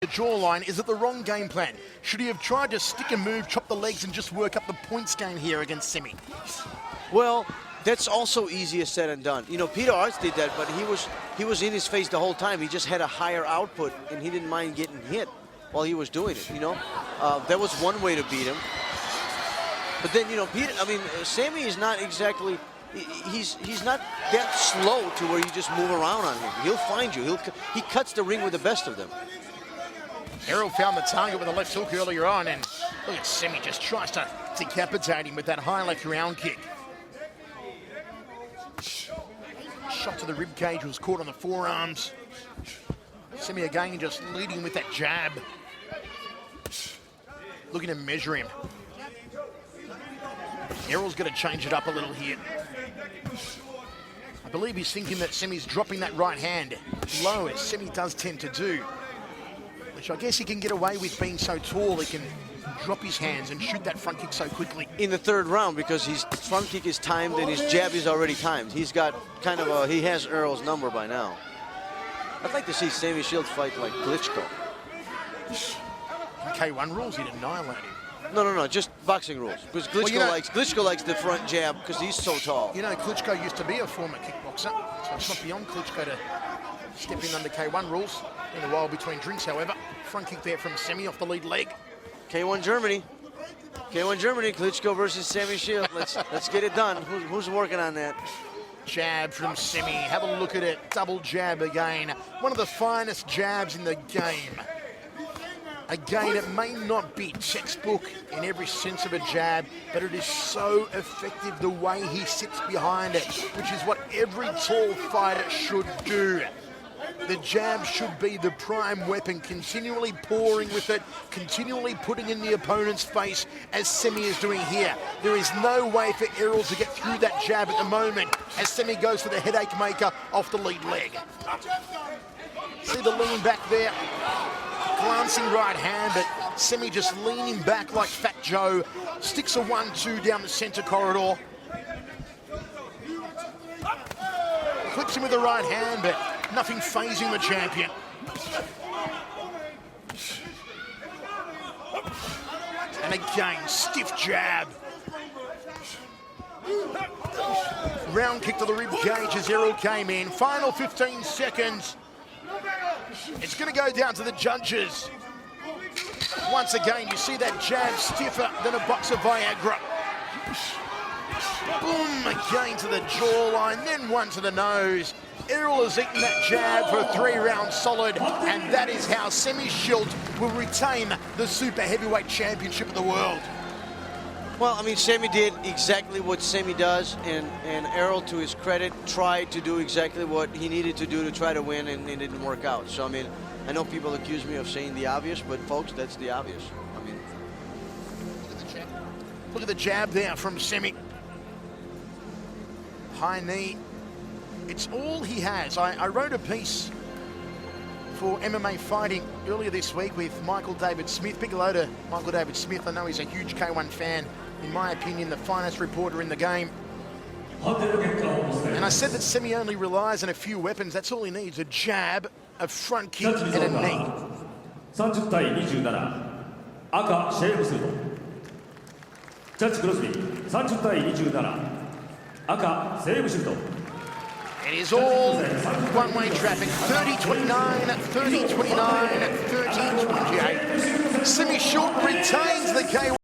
The jawline. Is it the wrong game plan? Should he have tried to stick and move, chop the legs, and just work up the points game here against Semmy? Well, that's also easier said than done. You know, Peter Arts did that, but he was in his face the whole time. He just had a higher output, and he didn't mind getting hit while he was doing it, you know? That was one way to beat him. But then, you know, Semmy is not exactly, he's not that slow to where you just move around on him. He'll find you. He cuts the ring with the best of them. Errol found the target with a left hook earlier on, and look at Semmy just tries to decapitate him with that high left round kick. Shot to the rib cage, was caught on the forearms. Semmy again just leading with that jab. Looking to measure him. Errol's going to change it up a little here. I believe he's thinking that Semmy's dropping that right hand low, as Semmy does tend to do. Which I guess he can get away with being so tall. He can drop his hands and shoot that front kick so quickly. In the third round, because his front kick is timed and his jab is already timed. He's got kind of he has Errol's number by now. I'd like to see Semmy Schilt fight like Klitschko. K-1 rules, he'd annihilate him. No, just boxing rules. Because Klitschko likes the front jab because he's so tall. You know, Klitschko used to be a former kickboxer, so it's not beyond Klitschko to step in under K-1 rules. In a while between drinks, however. Front kick there from Semmy off the lead leg. K-1 Germany. K-1 Germany, Klitschko versus Semmy Schilt. Let's get it done. Who's working on that? Jab from Semmy. Have a look at it. Double jab again. One of the finest jabs in the game. Again, it may not be textbook in every sense of a jab, but it is so effective the way he sits behind it, which is what every tall fighter should do. The jab should be the prime weapon, continually pouring with it, continually putting in the opponent's face, as Semmy is doing here. There is no way for Errol to get through that jab at the moment, as Semmy goes for the headache maker off the lead leg. See the lean back there. Glancing right hand, but Semmy just leaning back like Fat Joe. Sticks a 1-2 down the center corridor. Clips him with the right hand, but nothing phasing the champion. And again, stiff jab. Round kick to the rib cage as Errol came in. Final 15 seconds. It's going to go down to the judges. Once again, you see that jab stiffer than a box of Viagra. Boom, again to the jawline, then one to the nose. Errol has eaten that jab for a 3-round solid, and that is how Semmy Schilt will retain the super heavyweight championship of the world. Well, I mean, Semmy did exactly what Semmy does, and Errol, to his credit, tried to do exactly what he needed to do to try to win, and it didn't work out. So, I mean, I know people accuse me of saying the obvious, but folks, that's the obvious. I mean, look at the jab there from Semmy. High knee. It's all he has. I wrote a piece for MMA Fighting earlier this week with Michael David Smith. Big hello to Michael David Smith. I know he's a huge K-1 fan. In my opinion, the finest reporter in the game. And I said that Semmy only relies on a few weapons. That's all he needs: a jab, a front kick, and a knee. 30対27赤シェームスジャッジクロスビー30対27赤セーブシュート It is all one-way traffic. 30-29, 30-29, 30-28. Semmy Schilt retains the K-1.